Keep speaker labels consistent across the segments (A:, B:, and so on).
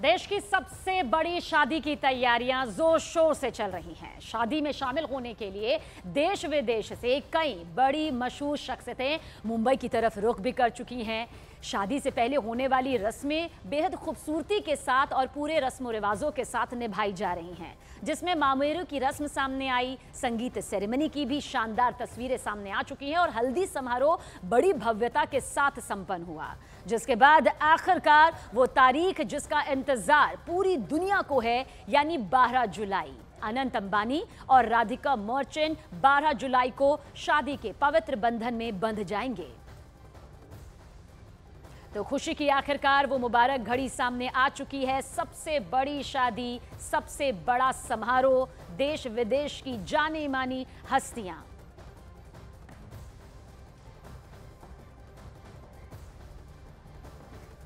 A: देश की सबसे बड़ी शादी की तैयारियां जोर शोर से चल रही हैं। शादी में शामिल होने के लिए देश विदेश से कई बड़ी मशहूर शख्सियतें मुंबई की तरफ रुख भी कर चुकी हैं। शादी से पहले होने वाली रस्में बेहद खूबसूरती के साथ और पूरे रस्म व रिवाजों के साथ निभाई जा रही हैं, जिसमें मामेरू की रस्म सामने आई, संगीत सेरेमनी की भी शानदार तस्वीरें सामने आ चुकी हैं और हल्दी समारोह बड़ी भव्यता के साथ संपन्न हुआ, जिसके बाद आखिरकार वो तारीख जिसका इंतजार पूरी दुनिया को है, यानी 12 जुलाई। अनंत अंबानी और राधिका मर्चेंट 12 जुलाई को शादी के पवित्र बंधन में बंध जाएंगे। तो खुशी की आखिरकार वो मुबारक घड़ी सामने आ चुकी है। सबसे बड़ी शादी, सबसे बड़ा समारोह, देश विदेश की जानी मानी हस्तियां।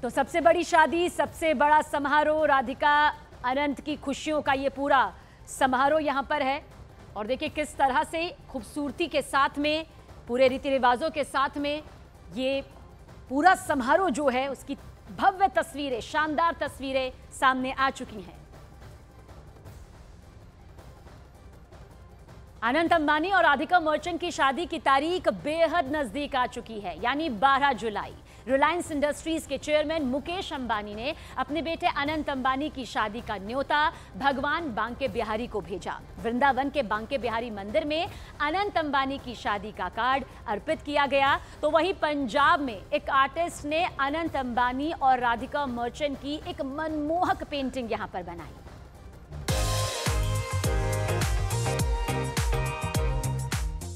A: तो सबसे बड़ी शादी, सबसे बड़ा समारोह, राधिका अनंत की खुशियों का ये पूरा समारोह यहां पर है। और देखिए किस तरह से खूबसूरती के साथ में, पूरे रीति रिवाजों के साथ में ये पूरा समारोह जो है उसकी भव्य तस्वीरें, शानदार तस्वीरें सामने आ चुकी हैं। अनंत अंबानी और राधिका मर्चेंट की शादी की तारीख बेहद नजदीक आ चुकी है, यानी 12 जुलाई। रिलायंस इंडस्ट्रीज के चेयरमैन मुकेश अंबानी ने अपने बेटे अनंत अंबानी की शादी का न्योता भगवान बांके बिहारी को भेजा। वृंदावन के बांके बिहारी मंदिर में अनंत अंबानी की शादी का कार्ड अर्पित किया गया। तो वहीं पंजाब में एक आर्टिस्ट ने अनंत अंबानी और राधिका मर्चेंट की एक मनमोहक पेंटिंग यहां पर बनाई।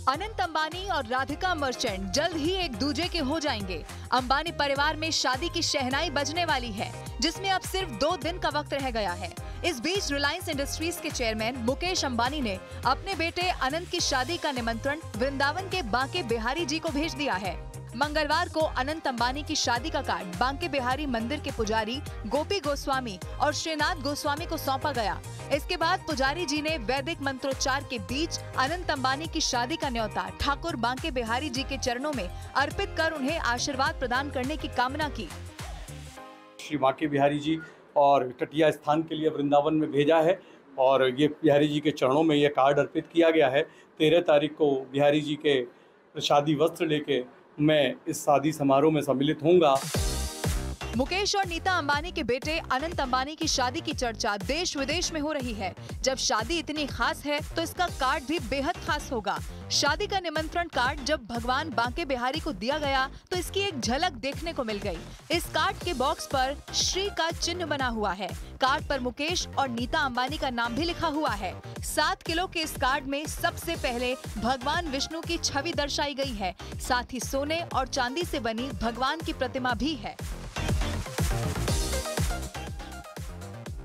B: अनंत अंबानी और राधिका मर्चेंट जल्द ही एक दूजे के हो जाएंगे। अंबानी परिवार में शादी की शहनाई बजने वाली है, जिसमें अब सिर्फ 2 दिन का वक्त रह गया है। इस बीच रिलायंस इंडस्ट्रीज के चेयरमैन मुकेश अंबानी ने अपने बेटे अनंत की शादी का निमंत्रण वृंदावन के बांके बिहारी जी को भेज दिया है। मंगलवार को अनंत अंबानी की शादी का कार्ड बांके बिहारी मंदिर के पुजारी गोपी गोस्वामी और श्रीनाथ गोस्वामी को सौंपा गया। इसके बाद पुजारी जी ने वैदिक मंत्रोच्चार के बीच अनंत अंबानी की शादी का न्योता ठाकुर बांके बिहारी जी के चरणों में अर्पित कर उन्हें आशीर्वाद प्रदान करने की कामना की।
C: श्री बांके बिहारी जी और तटीय स्थान के लिए वृंदावन में भेजा है और ये बिहारी जी के चरणों में ये कार्ड अर्पित किया गया है। 13 तारीख को बिहारी जी के शादी वस्त्र लेके मैं इस शादी समारोह में सम्मिलित होऊंगा।
B: मुकेश और नीता अंबानी के बेटे अनंत अंबानी की शादी की चर्चा देश विदेश में हो रही है। जब शादी इतनी खास है तो इसका कार्ड भी बेहद खास होगा। शादी का निमंत्रण कार्ड जब भगवान बांके बिहारी को दिया गया तो इसकी एक झलक देखने को मिल गई। इस कार्ड के बॉक्स पर श्री का चिन्ह बना हुआ है। कार्ड पर मुकेश और नीता अंबानी का नाम भी लिखा हुआ है। 7 किलो के इस कार्ड में सबसे पहले भगवान विष्णु की छवि दर्शाई गई है। साथ ही सोने और चांदी से बनी भगवान की प्रतिमा भी है।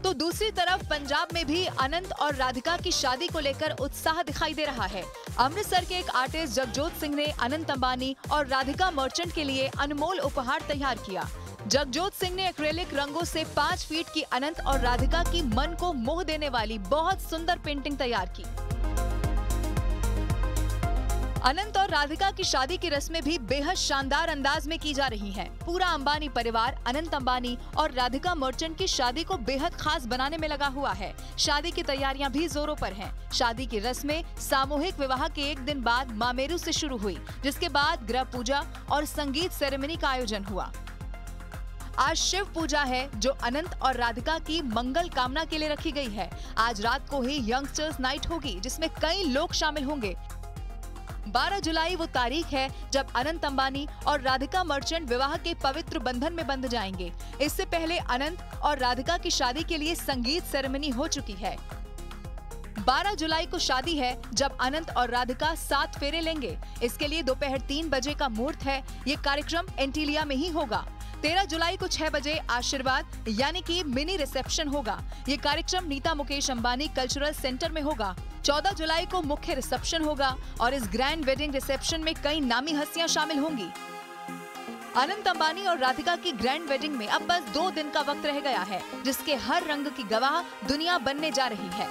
B: तो दूसरी तरफ पंजाब में भी अनंत और राधिका की शादी को लेकर उत्साह दिखाई दे रहा है। अमृतसर के एक आर्टिस्ट जगजोत सिंह ने अनंत अंबानी और राधिका मर्चेंट के लिए अनमोल उपहार तैयार किया। जगजोत सिंह ने एक्रेलिक रंगों से 5 फीट की अनंत और राधिका की मन को मोह देने वाली बहुत सुंदर पेंटिंग तैयार की। अनंत और राधिका की शादी की रस्में भी बेहद शानदार अंदाज में की जा रही हैं। पूरा अंबानी परिवार अनंत अंबानी और राधिका मर्चेंट की शादी को बेहद खास बनाने में लगा हुआ है। शादी की तैयारियां भी जोरों पर हैं। शादी की रस्में सामूहिक विवाह के 1 दिन बाद मामेरू से शुरू हुई, जिसके बाद गृह पूजा और संगीत सेरेमनी का आयोजन हुआ। आज शिव पूजा है जो अनंत और राधिका की मंगल कामना के लिए रखी गई है। आज रात को ही यंगस्टर्स नाइट होगी, जिसमें कई लोग शामिल होंगे। 12 जुलाई वो तारीख है जब अनंत अंबानी और राधिका मर्चेंट विवाह के पवित्र बंधन में बंध जाएंगे। इससे पहले अनंत और राधिका की शादी के लिए संगीत सेरेमनी हो चुकी है। 12 जुलाई को शादी है जब अनंत और राधिका 7 फेरे लेंगे। इसके लिए दोपहर 3 बजे का मुहूर्त है। ये कार्यक्रम एंटीलिया में ही होगा। 13 जुलाई को 6 बजे आशीर्वाद यानी कि मिनी रिसेप्शन होगा। ये कार्यक्रम नीता मुकेश अंबानी कल्चरल सेंटर में होगा। 14 जुलाई को मुख्य रिसेप्शन होगा और इस ग्रैंड वेडिंग रिसेप्शन में कई नामी हस्तियां शामिल होंगी। अनंत अंबानी और राधिका की ग्रैंड वेडिंग में अब बस 2 दिन का वक्त रह गया है, जिसके हर रंग की गवाह दुनिया बनने जा रही है।